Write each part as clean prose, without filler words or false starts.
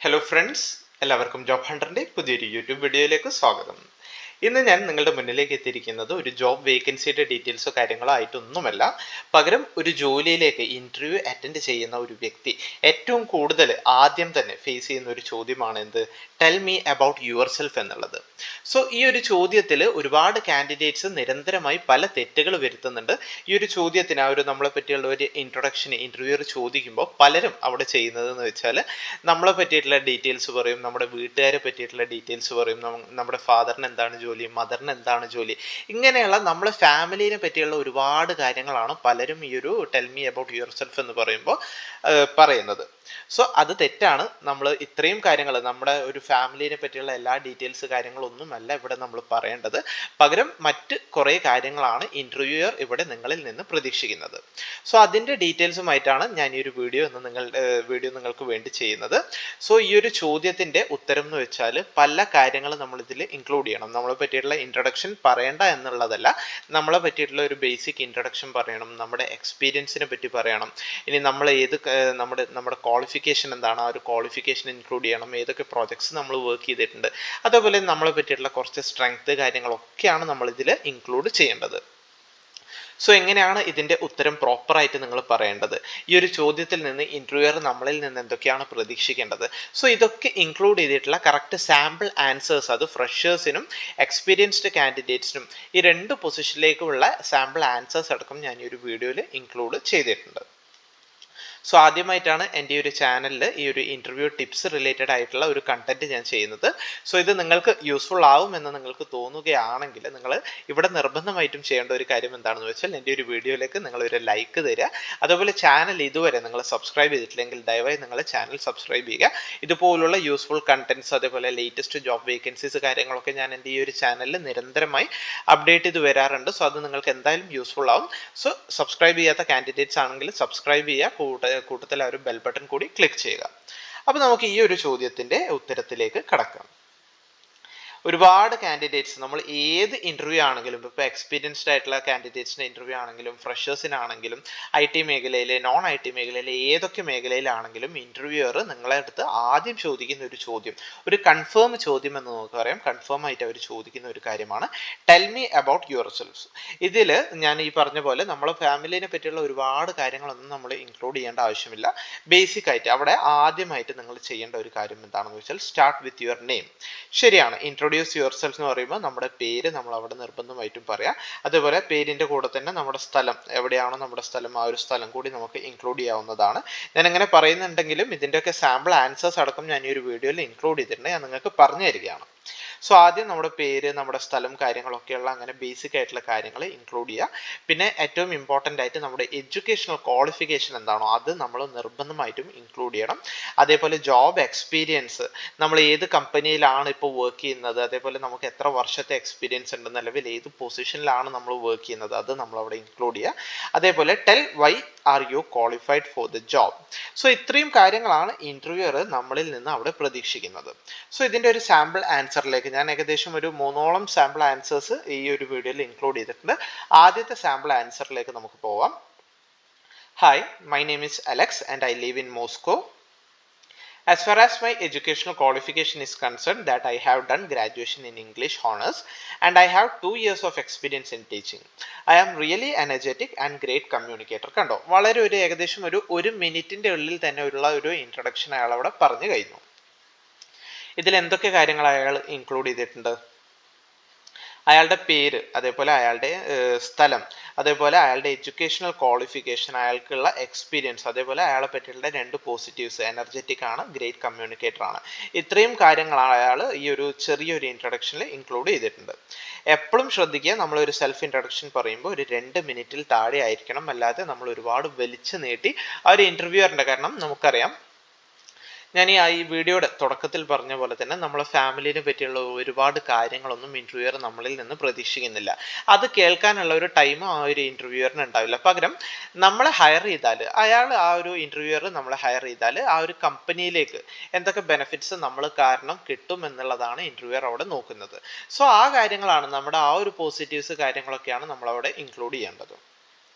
Hello friends, എല്ലാവർക്കും job ഹണ്ടറിന്റെ പുതിയൊരു YouTube വീഡിയോയിലേക്ക് സ്വാഗതം. ഇന്ന് ഞാൻ നിങ്ങളുടെ മുന്നിലേക്ക് എത്തിയിരിക്കുന്നത് ഒരു ജോബ് വേക്കൻസിയുടെ ഡീറ്റെയിൽസോ കാര്യങ്ങളോ ആയിട്ടൊന്നുമല്ല. പകരം ഒരു ജോലിയിലേക്ക് ഇന്റർവ്യൂ അറ്റൻഡ് ചെയ്യുന്ന ഒരു വ്യക്തി ഏറ്റവും കൂടുതൽ ആദ്യം തന്നെ ഫേസ് ചെയ്യുന്ന ഒരു ചോദ്യമാണ് എന്ത്? Tell me about your self എന്നുള്ളത്. സോ ഈ ഒരു ചോദ്യത്തിൽ ഒരുപാട് കാൻഡിഡേറ്റ്സ് നിരന്തരമായി പല തെറ്റുകൾ വരുത്തുന്നുണ്ട്. ഈ ഒരു ചോദ്യത്തിന് ആ ഒരു നമ്മളെ പറ്റിയുള്ള ഒരു ഇൻട്രൊഡക്ഷൻ ഇന്റർവ്യൂർ ചോദിക്കുമ്പോൾ പലരും അവിടെ ചെയ്യുന്നതെന്ന് വെച്ചാൽ നമ്മളെ പറ്റിയിട്ടുള്ള ഡീറ്റെയിൽസ് പറയും, നമ്മുടെ വീട്ടുകാരെ പറ്റിയിട്ടുള്ള ഡീറ്റെയിൽസ് പറയും, നമ്മുടെ ഫാദറിന് എന്താണ് ജോലി, മദറിന് എന്താണ് ജോലി, ഇങ്ങനെയുള്ള നമ്മളെ ഫാമിലിനെ പറ്റിയുള്ള ഒരുപാട് കാര്യങ്ങളാണ് പലരും ഈ ഒരു tell me about your self എന്ന് പറയുമ്പോൾ പറയുന്നത്. സോ അത് തെറ്റാണ്. നമ്മൾ ഇത്രയും കാര്യങ്ങൾ നമ്മുടെ ഒരു ഫാമിലിനെ പറ്റിയുള്ള എല്ലാ ഡീറ്റെയിൽസ് കാര്യങ്ങളൊന്നുമല്ല ഇവിടെ നമ്മൾ പറയേണ്ടത്. പകരം മറ്റ് കുറേ കാര്യങ്ങളാണ് ഇന്റർവ്യൂയർ ഇവിടെ നിങ്ങളിൽ നിന്ന് പ്രതീക്ഷിക്കുന്നത്. സോ അതിൻ്റെ ഡീറ്റെയിൽസുമായിട്ടാണ് ഞാൻ ഈ ഒരു വീഡിയോ നിങ്ങൾക്ക് വേണ്ടി ചെയ്യുന്നത്. സോ ഈ ഒരു ചോദ്യത്തിൻ്റെ ഉത്തരം എന്ന് വെച്ചാൽ പല കാര്യങ്ങളും നമ്മൾ ഇതിൽ ഇൻക്ലൂഡ് ചെയ്യണം. നമ്മളെ പറ്റിയിട്ടുള്ള ഇൻട്രൊഡക്ഷൻ പറയേണ്ട എന്നുള്ളതല്ല, നമ്മളെ പറ്റിയിട്ടുള്ള ഒരു ബേസിക് ഇൻട്രൊഡക്ഷൻ പറയണം, നമ്മുടെ എക്സ്പീരിയൻസിനെ പറ്റി പറയണം. ഇനി നമ്മൾ നമ്മുടെ ക്വാളിഫിക്കേഷൻ എന്താണ്, ആ ഒരു ക്വാളിഫിക്കേഷൻ ഇൻക്ലൂഡ് ചെയ്യണം, ഏതൊക്കെ പ്രോജക്ട്സ് നമ്മൾ വർക്ക് ചെയ്തിട്ടുണ്ട്, അതേപോലെ നമ്മളെ പറ്റിയിട്ടുള്ള കുറച്ച് സ്ട്രെങ്ത് കാര്യങ്ങളൊക്കെയാണ് നമ്മൾ ഇതിൽ ഇൻക്ലൂഡ് ചെയ്യേണ്ടത്. സോ എങ്ങനെയാണ് ഇതിൻ്റെ ഉത്തരം പ്രോപ്പറായിട്ട് നിങ്ങൾ പറയേണ്ടത്? ഈ ഒരു ചോദ്യത്തിൽ നിന്ന് ഇൻ്റർവ്യൂവർ നമ്മളിൽ നിന്ന് എന്തൊക്കെയാണ് പ്രതീക്ഷിക്കേണ്ടത്? സോ ഇതൊക്കെ ഇൻക്ലൂഡ് ചെയ്തിട്ടുള്ള കറക്റ്റ് സാമ്പിൾ ആൻസേഴ്സ്, അത് ഫ്രഷേഴ്സിനും എക്സ്പീരിയൻസ്ഡ് കാൻഡിഡേറ്റ്സിനും ഈ രണ്ട് പൊസിഷനിലേക്കുള്ള സാമ്പിൾ ആൻസേഴ്സ് അടക്കം ഞാൻ ഈ ഒരു വീഡിയോയിൽ ഇൻക്ലൂഡ് ചെയ്തിട്ടുണ്ട്. സോ ആദ്യമായിട്ടാണ് എൻ്റെ ഈ ഒരു ചാനലിൽ ഈ ഒരു ഇൻ്റർവ്യൂ ടിപ്സ് റിലേറ്റഡ് ആയിട്ടുള്ള ഒരു കണ്ടന്റ് ഞാൻ ചെയ്യുന്നത്. സോ ഇത് നിങ്ങൾക്ക് യൂസ്ഫുൾ ആവുമെന്ന് നിങ്ങൾക്ക് തോന്നുകയാണെങ്കിൽ നിങ്ങൾ ഇവിടെ നിർബന്ധമായിട്ടും ചെയ്യേണ്ട ഒരു കാര്യം എന്താണെന്ന് വെച്ചാൽ എൻ്റെ ഒരു വീഡിയോയിലേക്ക് നിങ്ങൾ ഒരു ലൈക്ക് തരിക. അതുപോലെ ചാനൽ ഇതുവരെ നിങ്ങൾ സബ്സ്ക്രൈബ് ചെയ്തിട്ടില്ലെങ്കിൽ ദയവായി നിങ്ങൾ ചാനൽ സബ്സ്ക്രൈബ് ചെയ്യുക. ഇതുപോലുള്ള യൂസ്ഫുൾ കണ്ടന്റ്സ്, അതേപോലെ ലേറ്റസ്റ്റ് ജോബ് വേക്കൻസീസ് കാര്യങ്ങളൊക്കെ ഞാൻ എൻ്റെ ഈ ഒരു ചാനലിൽ നിരന്തരമായി അപ്ഡേറ്റ് ചെയ്ത് വരാറുണ്ട്. സോ അത് നിങ്ങൾക്ക് എന്തായാലും യൂസ്ഫുൾ ആവും. സോ സബ്സ്ക്രൈബ് ചെയ്യാത്ത കാൻഡിഡേറ്റ്സ് ആണെങ്കിൽ സബ്സ്ക്രൈബ് ചെയ്യുക, കൂട്ടത്തിൽ ആ ഒരു ബെൽ ബട്ടൺ കൂടി ക്ലിക്ക് ചെയ്യുക. അപ്പോൾ നമുക്ക് ഈ ഒരു ചോദ്യത്തിൻ്റെ ഉത്തരത്തിലേക്ക് കടക്കാം. ഒരുപാട് കാൻഡിഡേറ്റ്സ് നമ്മൾ ഏത് ഇൻ്റർവ്യൂ ആണെങ്കിലും, ഇപ്പോൾ എക്സ്പീരിയൻസ്ഡ് ആയിട്ടുള്ള കാൻഡിഡേറ്റ്സിൻ്റെ ഇൻ്റർവ്യൂ ആണെങ്കിലും ഫ്രഷേഴ്സിനാണെങ്കിലും IT മേഖലയിൽ, നോൺ IT മേഖലയിൽ, ഏതൊക്കെ മേഖലയിലാണെങ്കിലും ഇൻ്റർവ്യൂവർ നിങ്ങളെ അടുത്ത് ആദ്യം ചോദിക്കുന്ന ഒരു ചോദ്യം, ഒരു കൺഫേം ചോദ്യം എന്ന് നമുക്ക് പറയാം, കൺഫേം ആയിട്ട് അവർ ചോദിക്കുന്ന ഒരു കാര്യമാണ് tell me about your self. ഇതിൽ ഞാൻ ഈ പറഞ്ഞ പോലെ നമ്മളെ ഫാമിലിനെ പറ്റിയുള്ള ഒരുപാട് കാര്യങ്ങളൊന്നും നമ്മൾ ഇൻക്ലൂഡ് ചെയ്യേണ്ട ആവശ്യമില്ല. ബേസിക് ആയിട്ട് അവിടെ ആദ്യമായിട്ട് നിങ്ങൾ ചെയ്യേണ്ട ഒരു കാര്യം എന്താണെന്ന് വെച്ചാൽ സ്റ്റാർട്ട് വിത്ത് യുവർ നെയിം. ശരിയാണ്, ഇൻട്രൊഡ്യൂസ് യുവർ സെൽഫ് എന്ന് പറയുമ്പോൾ നമ്മുടെ പേര് നമ്മൾ അവിടെ നിർബന്ധമായിട്ടും പറയാം. അതുപോലെ പേരിൻ്റെ കൂടെ തന്നെ നമ്മുടെ സ്ഥലം, എവിടെയാണോ നമ്മുടെ സ്ഥലം ആ ഒരു സ്ഥലം കൂടി നമുക്ക് ഇൻക്ലൂഡ് ചെയ്യാവുന്നതാണ്. ഞാൻ അങ്ങനെ പറയുന്നുണ്ടെങ്കിലും ഇതിൻ്റെയൊക്കെ സാമ്പിൾ ആൻസേഴ്സ് അടക്കം ഞാൻ ഈ ഒരു വീഡിയോയിൽ ഇൻക്ലൂഡ് ചെയ്തിട്ടുണ്ട്, ഞാൻ നിങ്ങൾക്ക് പറഞ്ഞു തരികയാണ്. സോ ആദ്യം നമ്മുടെ പേര്, നമ്മുടെ സ്ഥലം കാര്യങ്ങളൊക്കെയുള്ള അങ്ങനെ ബേസിക് ആയിട്ടുള്ള കാര്യങ്ങൾ ഇൻക്ലൂഡ് ചെയ്യുക. പിന്നെ ഏറ്റവും ഇമ്പോർട്ടൻ്റ് ആയിട്ട് നമ്മുടെ എഡ്യൂക്കേഷണൽ ക്വാളിഫിക്കേഷൻ എന്താണോ അത് നമ്മൾ നിർബന്ധമായിട്ടും ഇൻക്ലൂഡ് ചെയ്യണം. അതേപോലെ ജോബ് എക്സ്പീരിയൻസ്, നമ്മൾ ഏത് കമ്പനിയിലാണ് ഇപ്പോൾ വർക്ക് ചെയ്യുന്നത്, അതേപോലെ നമുക്ക് എത്ര വർഷത്തെ എക്സ്പീരിയൻസ് ഉണ്ട്, നിലവിൽ ഏത് പൊസിഷനിലാണ് നമ്മൾ വർക്ക് ചെയ്യുന്നത്, അത് നമ്മൾ അവിടെ ഇൻക്ലൂഡ് ചെയ്യുക. അതേപോലെ tell why are you qualified for the job. So ഇത്രയും കാര്യങ്ങളാണ് ഇൻ്റർവ്യൂവർ നമ്മളിൽ നിന്ന് അവിടെ പ്രതീക്ഷിക്കുന്നത്. സോ ഇതിൻ്റെ ഒരു സാമ്പിൾ ആൻസറിലേക്ക് ഞാൻ ഏകദേശം ഒരു 3ഓളം സാമ്പിൾ ആൻസേഴ്സ് ഈ ഒരു വീഡിയോയിൽ ഇൻക്ലൂഡ് ചെയ്തിട്ടുണ്ട്. ആദ്യത്തെ സാമ്പിൾ ആൻസറിലേക്ക് നമുക്ക് പോവാം. Hi, my name is Alex and I live in Moscow. As far as my educational qualification is concerned, that I have done graduation in English honors and I have 2 years of experience in teaching. I am really energetic and great communicator. കണ്ടോ, വളരെ ഒരു ഏകദേശം ഒരു മിനിറ്റിൻ്റെ ഉള്ളിൽ തന്നെ ഉള്ള ഒരു ഇൻട്രൊഡക്ഷൻ അയാൾ അവിടെ പറഞ്ഞു കഴിഞ്ഞു. ഇതിൽ എന്തൊക്കെ കാര്യങ്ങൾ അയാൾ ഇൻക്ലൂഡ് ചെയ്തിട്ടുണ്ട്? അയാളുടെ പേര്, അതേപോലെ അയാളുടെ സ്ഥലം, അതേപോലെ അയാളുടെ എഡ്യൂക്കേഷണൽ ക്വാളിഫിക്കേഷൻ, അയാൾക്കുള്ള എക്സ്പീരിയൻസ്, അതേപോലെ അയാളെ പറ്റിയുള്ള 2 പോസിറ്റീവ്സ്, എനർജറ്റിക് ആണ്, ഗ്രേറ്റ് കമ്മ്യൂണിക്കേറ്റർ ആണ്. ഇത്രയും കാര്യങ്ങളാണ് അയാൾ ഈ ഒരു ചെറിയൊരു ഇൻട്രൊഡക്ഷനിൽ ഇൻക്ലൂഡ് ചെയ്തിട്ടുണ്ട്. എപ്പോഴും ശ്രദ്ധിക്കുക, നമ്മളൊരു സെൽഫ് ഇൻട്രൊഡക്ഷൻ പറയുമ്പോൾ ഒരു 2 മിനിറ്റിൽ താഴെ ആയിരിക്കണം, അല്ലാതെ നമ്മൾ ഒരുപാട് വലിച്ചു നീട്ടി ആ ഒരു ഇൻ്റർവ്യൂവറിൻ്റെ, കാരണം നമുക്കറിയാം ഞാൻ ഈ വീഡിയോയുടെ തുടക്കത്തിൽ പറഞ്ഞ പോലെ തന്നെ നമ്മളെ ഫാമിലിനെ പറ്റിയുള്ള ഒരുപാട് കാര്യങ്ങളൊന്നും ഇൻ്റർവ്യൂവർ നമ്മളിൽ നിന്ന് പ്രതീക്ഷിക്കുന്നില്ല. അത് കേൾക്കാനുള്ള ഒരു ടൈം ആ ഒരു ഇൻ്റർവ്യൂവറിന് ഉണ്ടാവില്ല. പകരം നമ്മളെ ഹയർ ചെയ്താൽ, ആ ഒരു ഇൻ്റർവ്യൂവർ നമ്മളെ ഹയർ ചെയ്താൽ ആ ഒരു കമ്പനിയിലേക്ക് എന്തൊക്കെ ബെനിഫിറ്റ്സ് നമ്മൾ കാരണം കിട്ടും എന്നുള്ളതാണ് ഇൻ്റർവ്യൂവർ അവിടെ നോക്കുന്നത്. സോ ആ കാര്യങ്ങളാണ് നമ്മുടെ ആ ഒരു പോസിറ്റീവ്സ് കാര്യങ്ങളൊക്കെയാണ് നമ്മളവിടെ ഇൻക്ലൂഡ് ചെയ്യേണ്ടത്.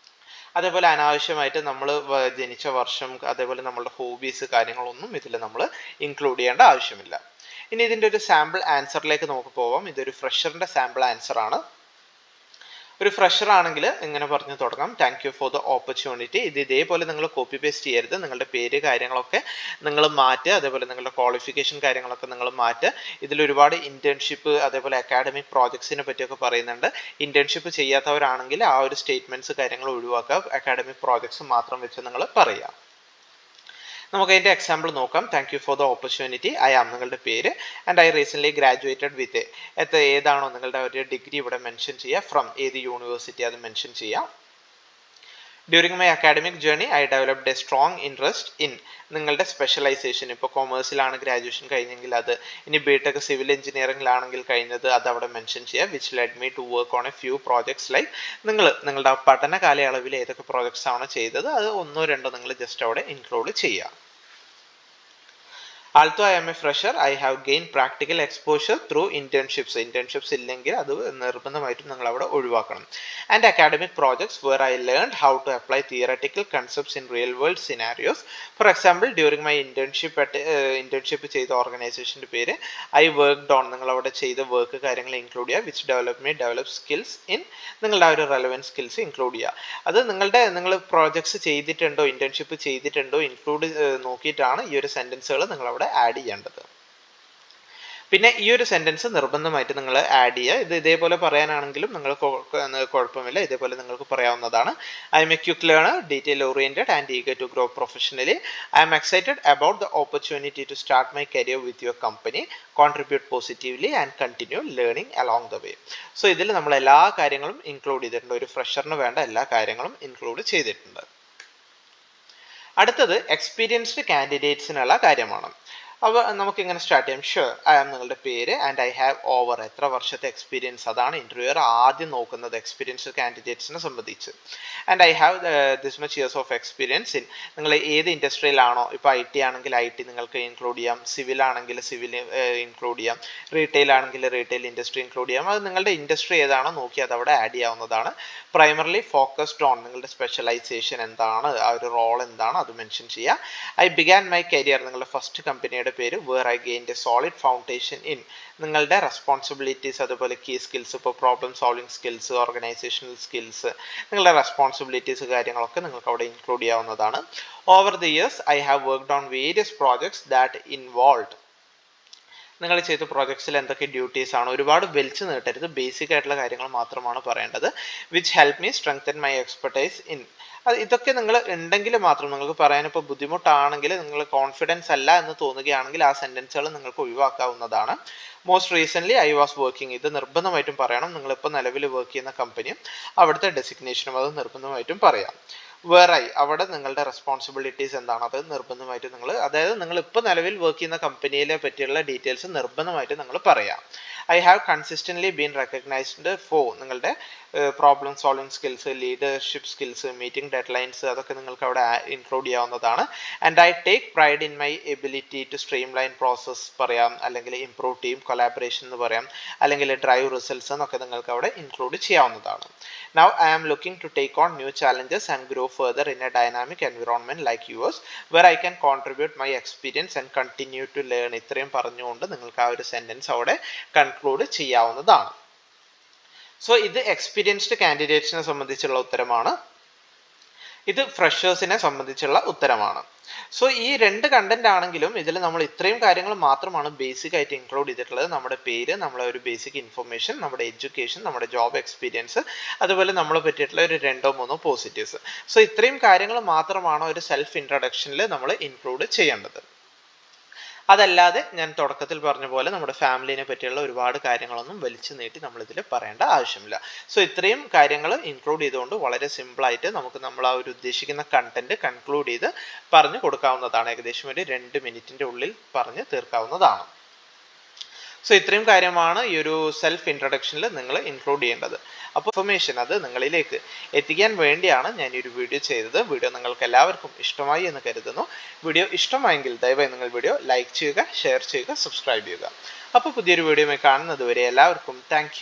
അതേപോലെ അനാവശ്യമായിട്ട് നമ്മൾ ജനിച്ച വർഷം, അതേപോലെ നമ്മളുടെ ഹോബീസ് കാര്യങ്ങളൊന്നും ഇതിൽ നമ്മൾ ഇൻക്ലൂഡ് ചെയ്യേണ്ട ആവശ്യമില്ല. ഇനി ഇതിൻ്റെ ഒരു സാമ്പിൾ ആൻസറിലേക്ക് നമുക്ക് പോവാം. ഇതൊരു ഫ്രഷറിൻ്റെ സാമ്പിൾ ആൻസർ ആണ്. ഒരു ഫ്രഷർ ആണെങ്കിൽ ഇങ്ങനെ പറഞ്ഞു തുടങ്ങാം: thank you for the opportunity. ഇത് ഇതേപോലെ നിങ്ങൾ കോപ്പി പേസ്റ്റ് ചെയ്യരുത്. നിങ്ങളുടെ പേര് കാര്യങ്ങളൊക്കെ നിങ്ങൾ മാറ്റുക, അതേപോലെ നിങ്ങളുടെ ക്വാളിഫിക്കേഷൻ കാര്യങ്ങളൊക്കെ നിങ്ങൾ മാറ്റുക. ഇതിൽ ഒരുപാട് ഇന്റേൺഷിപ്പ് അതേപോലെ അക്കാഡമിക് പ്രോജക്ട്സിനെ പറ്റിയൊക്കെ പറയുന്നുണ്ട്. ഇന്റേൺഷിപ്പ് ചെയ്യാത്തവരാണെങ്കിൽ ആ ഒരു സ്റ്റേറ്റ്മെന്റ്സ് കാര്യങ്ങൾ ഒഴിവാക്കുക, അക്കാഡമിക് പ്രോജക്ട്സ് മാത്രം വെച്ച് നിങ്ങൾ പറയുക. നമുക്ക് അതിൻ്റെ എക്സാമ്പിൾ നോക്കാം. Thank you for the opportunity. I am നിങ്ങളുടെ പേര്, and I recently graduated with ഏതാണോ നിങ്ങളുടെ ഒരു ഡിഗ്രി ഇവിടെ മെൻഷൻ ചെയ്യുക, ഫ്രം ഏത് യൂണിവേഴ്സിറ്റി അത് മെൻഷൻ ചെയ്യാം. During my academic journey I developed A strong interest in നിങ്ങളുടെ സ്പെഷ്യലൈസേഷൻ. ഇപ്പോൾ കൊമേഴ്സിലാണ് ഗ്രാജുവേഷൻ കഴിഞ്ഞെങ്കിൽ അത്, ഇനി ബിടെക് സിവിൽ എഞ്ചിനീയറിംഗിലാണെങ്കിൽ കഴിഞ്ഞത് അത് അവിടെ മെൻഷൻ ചെയ്യുക. Which led me to work on a few projects like നിങ്ങളുടെ പഠന കാലയളവിൽ ഏതൊക്കെ പ്രോജക്ട്സ് ആണോ ചെയ്തത് അത് ഒന്നോ രണ്ടോ നിങ്ങൾ ജസ്റ്റ് അവിടെ ഇൻക്ലൂഡ് ചെയ്യുക. Although I am a fresher, I have gained practical exposure through internships. Internships ഇല്ലെങ്കിൽ അത് നിർബന്ധമായിട്ടും നിങ്ങൾ അവിടെ ഒഴിവാക്കണം. And academic projects where I learned how to apply theoretical concepts in real world scenarios. For example, during my internship ചെയ്ത ഓർഗനൈസേഷൻ്റെ പേര് I worked on, നിങ്ങൾ അവിടെ ചെയ്ത വർക്ക് കാര്യങ്ങൾ ഇൻക്ലൂഡ് ചെയ്യുക. which develop skills in, നിങ്ങളുടെ ആ ഒരു റെലവൻറ്റ് സ്കിൽസ് ഇൻക്ലൂഡ് ചെയ്യുക. അത് നിങ്ങൾ പ്രോജക്ട്സ് ചെയ്തിട്ടുണ്ടോ, ഇന്റേൺഷിപ്പ് ചെയ്തിട്ടുണ്ടോ ഇൻക്ലൂഡ് നോക്കിയിട്ടാണ് ഈ ഒരു സെൻറ്റൻസുകൾ നിങ്ങൾ അവിടെ ആഡ് ചെയ്യേണ്ടത്. പിന്നെ ഈ ഒരു സെന്റൻസ് നിർബന്ധമായിട്ട് നിങ്ങൾ ആഡ് ചെയ്യുക. ഇത് ഇതേപോലെ പറയാനാണെങ്കിലും നിങ്ങൾക്ക് കുഴപ്പമില്ല, ഇതേപോലെ നിങ്ങൾക്ക് പറയാവുന്നതാണ്. I'm a quick learner, detail oriented and eager to grow professionally. I'm excited about the opportunity to start my career with your company, contribute positively and continue learning along the way. So ഇതിൽ നമ്മൾ എല്ലാ കാര്യങ്ങളും include ചെയ്തിട്ടുണ്ട്. ഒരു ഫ്രഷറിന് വേണ്ട എല്ലാ കാര്യങ്ങളും include ചെയ്തിട്ടുണ്ട്. അടുത്തത് എക്സ്പീരിയൻസ്ഡ് കാൻഡിഡേറ്റ്സിനുള്ള കാര്യമാണ്. അപ്പോൾ നമുക്കിങ്ങനെ സ്റ്റാർട്ട് ചെയ്യാം. ഷുവർ, ഐ ആം നിങ്ങളുടെ പേര്, ആൻഡ് ഐ ഹാവ് ഓവർ, എത്ര വർഷത്തെ എക്സ്പീരിയൻസ്, അതാണ് ഇൻ്റർവ്യൂവർ ആദ്യം നോക്കുന്നത് എക്സ്പീരിയൻസ്ഡ് കാൻഡിഡേറ്റ്സിനെ സംബന്ധിച്ച്. And I have this much years of experience in, നിങ്ങൾ ഏത് ഇൻഡസ്ട്രിയിലാണോ, ഇപ്പോൾ ഐ ടി ആണെങ്കിൽ ഐ ടി നിങ്ങൾക്ക് ഇൻക്ലൂഡ് ചെയ്യാം, സിവിൽ ആണെങ്കിൽ സിവിൽ ഇൻക്ലൂഡ് ചെയ്യാം, റീറ്റെയിൽ ആണെങ്കിൽ റീറ്റെയിൽ ഇൻഡസ്ട്രി ഇൻക്ലൂഡ് ചെയ്യാം. അത് നിങ്ങളുടെ ഇൻഡസ്ട്രി ഏതാണോ നോക്കി അത് അവിടെ ആഡ് ചെയ്യാവുന്നതാണ്. പ്രൈമർലി ഫോക്കസ്ഡ് ഓൺ, നിങ്ങളുടെ സ്പെഷ്യലൈസേഷൻ എന്താണ്, ആ ഒരു റോൾ എന്താണ് അത് മെൻഷൻ ചെയ്യുക. ഐ ബിഗാൻ മൈ കരിയർ, നിങ്ങളുടെ ഫസ്റ്റ് കമ്പനിയുടെ പേര്. Where I gained a solid foundation in, നിങ്ങളുടെ റെസ്പോൺസിബിലിറ്റീസ് അതുപോലെ കീ സ്കിൽസ്, ഇപ്പോൾ problem solving skills, organisational skills, നിങ്ങളുടെ റെസ്പോൺസിബിലിറ്റീസ് കാര്യങ്ങളൊക്കെ നിങ്ങൾക്ക് അവിടെ ഇൻക്ലൂഡ് ചെയ്യാവുന്നതാണ്. Over the years I have worked on various projects that involved, നിങ്ങൾ ചെയ്ത പ്രോജക്ട്സിൽ എന്തൊക്കെ ഡ്യൂട്ടീസ് ആണ്, ഒരുപാട് വലിച്ചു നീട്ടരുത്, ബേസിക് ആയിട്ടുള്ള കാര്യങ്ങൾ മാത്രമാണ് പറയേണ്ടത്. Which help me strengthen my expertise in, അത് ഇതൊക്കെ നിങ്ങൾ ഉണ്ടെങ്കിൽ മാത്രം, നിങ്ങൾക്ക് പറയാനിപ്പോൾ ബുദ്ധിമുട്ടാണെങ്കിൽ, നിങ്ങൾ കോൺഫിഡൻസ് അല്ല എന്ന് തോന്നുകയാണെങ്കിൽ ആ സെൻറ്റൻസുകൾ നിങ്ങൾക്ക് ഒഴിവാക്കാവുന്നതാണ്. Most recently I was working, ഇത് നിർബന്ധമായിട്ടും പറയണം. നിങ്ങളിപ്പോൾ നിലവിൽ വർക്ക് ചെയ്യുന്ന കമ്പനിയും അവിടുത്തെ ഡെസിഗ്നേഷനും അത് നിർബന്ധമായിട്ടും പറയാം. വേറായി, അവിടെ നിങ്ങളുടെ റെസ്പോൺസിബിലിറ്റീസ് എന്താണ് അത് നിർബന്ധമായിട്ട് നിങ്ങൾ, അതായത് നിങ്ങൾ ഇപ്പോൾ നിലവിൽ വർക്ക് ചെയ്യുന്ന കമ്പനിയിലെ പറ്റിയുള്ള ഡീറ്റെയിൽസ് നിർബന്ധമായിട്ട് നിങ്ങൾ പറയാം. I have consistently been recognised for, നിങ്ങളുടെ problem solving skills, leadership skills, meeting deadlines, അതൊക്കെ നിങ്ങൾക്ക് അവിടെ ഇൻക്ലൂഡ് ചെയ്യാവുന്നതാണ്. And I take pride in my ability to streamline process പറയാം, അല്ലെങ്കിൽ ഇംപ്രൂവ് ടീം കൊളാബറേഷൻ എന്ന് പറയാം, അല്ലെങ്കിൽ ഡ്രൈവ് റിസൾട്ട്സ് എന്നൊക്കെ നിങ്ങൾക്ക് അവിടെ ഇൻക്ലൂഡ് ചെയ്യാവുന്നതാണ്. Now I am looking to take on new challenges and grow further in a dynamic environment like yours, where I can contribute my experience and continue to learn. ഇത്രയും പറഞ്ഞുകൊണ്ട് നിങ്ങൾക്ക് ആ ഒരു sentence അവിടെ കൺക്ലൂഡ് ചെയ്യാവുന്നതാണ്. So ഇത് experienced കാൻഡിഡേറ്റ്സിനെ സംബന്ധിച്ചുള്ള ഉത്തരമാണ്. ഇത് ഫ്രഷേഴ്സിനെ സംബന്ധിച്ചുള്ള ഉത്തരമാണ്. സോ ഈ രണ്ട് കണ്ടന്റ് ആണെങ്കിലും ഇതിൽ നമ്മൾ ഇത്രയും കാര്യങ്ങൾ മാത്രമാണ് ബേസിക് ആയിട്ട് ഇൻക്ലൂഡ് ചെയ്തിട്ടുള്ളത്. നമ്മുടെ പേര്, നമ്മളെ ഒരു ബേസിക് ഇൻഫർമേഷൻ, നമ്മുടെ എഡ്യൂക്കേഷൻ, നമ്മുടെ ജോബ് എക്സ്പീരിയൻസ്, അതുപോലെ നമ്മളെ പറ്റിയിട്ടുള്ള ഒരു 2-3 പോസിറ്റീവ്സ്. സോ ഇത്രയും കാര്യങ്ങൾ മാത്രമാണ് ഒരു സെൽഫ് ഇൻട്രൊഡക്ഷനിൽ നമ്മൾ ഇൻക്ലൂഡ് ചെയ്യേണ്ടത്. അതല്ലാതെ ഞാൻ തുടക്കത്തിൽ പറഞ്ഞ പോലെ നമ്മുടെ ഫാമിലിനെ പറ്റിയുള്ള ഒരുപാട് കാര്യങ്ങളൊന്നും വലിച്ചു നീട്ടി നമ്മളിതിൽ പറയേണ്ട ആവശ്യമില്ല. സോ ഇത്രയും കാര്യങ്ങൾ ഇൻക്ലൂഡ് ചെയ്തുകൊണ്ട് വളരെ സിമ്പിളായിട്ട് നമുക്ക് നമ്മൾ ആ ഒരു ഉദ്ദേശിക്കുന്ന കണ്ടന്റ് കൺക്ലൂഡ് ചെയ്ത് പറഞ്ഞു കൊടുക്കാവുന്നതാണ്. ഏകദേശം ഒരു 2 മിനിറ്റിൻ്റെ ഉള്ളിൽ പറഞ്ഞ് തീർക്കാവുന്നതാണ്. സോ ഇത്രയും കാര്യമാണ് ഈ ഒരു സെൽഫ് ഇൻട്രൊഡക്ഷനിൽ നിങ്ങൾ ഇൻക്ലൂഡ് ചെയ്യേണ്ടത്. അപ്പോൾ ഇൻഫർമേഷൻ അത് നിങ്ങളിലേക്ക് എത്തിക്കാൻ വേണ്ടിയാണ് ഞാൻ ഈ ഒരു വീഡിയോ ചെയ്തത്. വീഡിയോ നിങ്ങൾക്ക് എല്ലാവർക്കും ഇഷ്ടമായി എന്ന് കരുതുന്നു. വീഡിയോ ഇഷ്ടമായെങ്കിൽ ദയവായി നിങ്ങൾ വീഡിയോ ലൈക്ക് ചെയ്യുക, ഷെയർ ചെയ്യുക, സബ്സ്ക്രൈബ് ചെയ്യുക. അപ്പോൾ പുതിയൊരു വീഡിയോയുമായി കാണുന്നത് വരെ എല്ലാവർക്കും താങ്ക്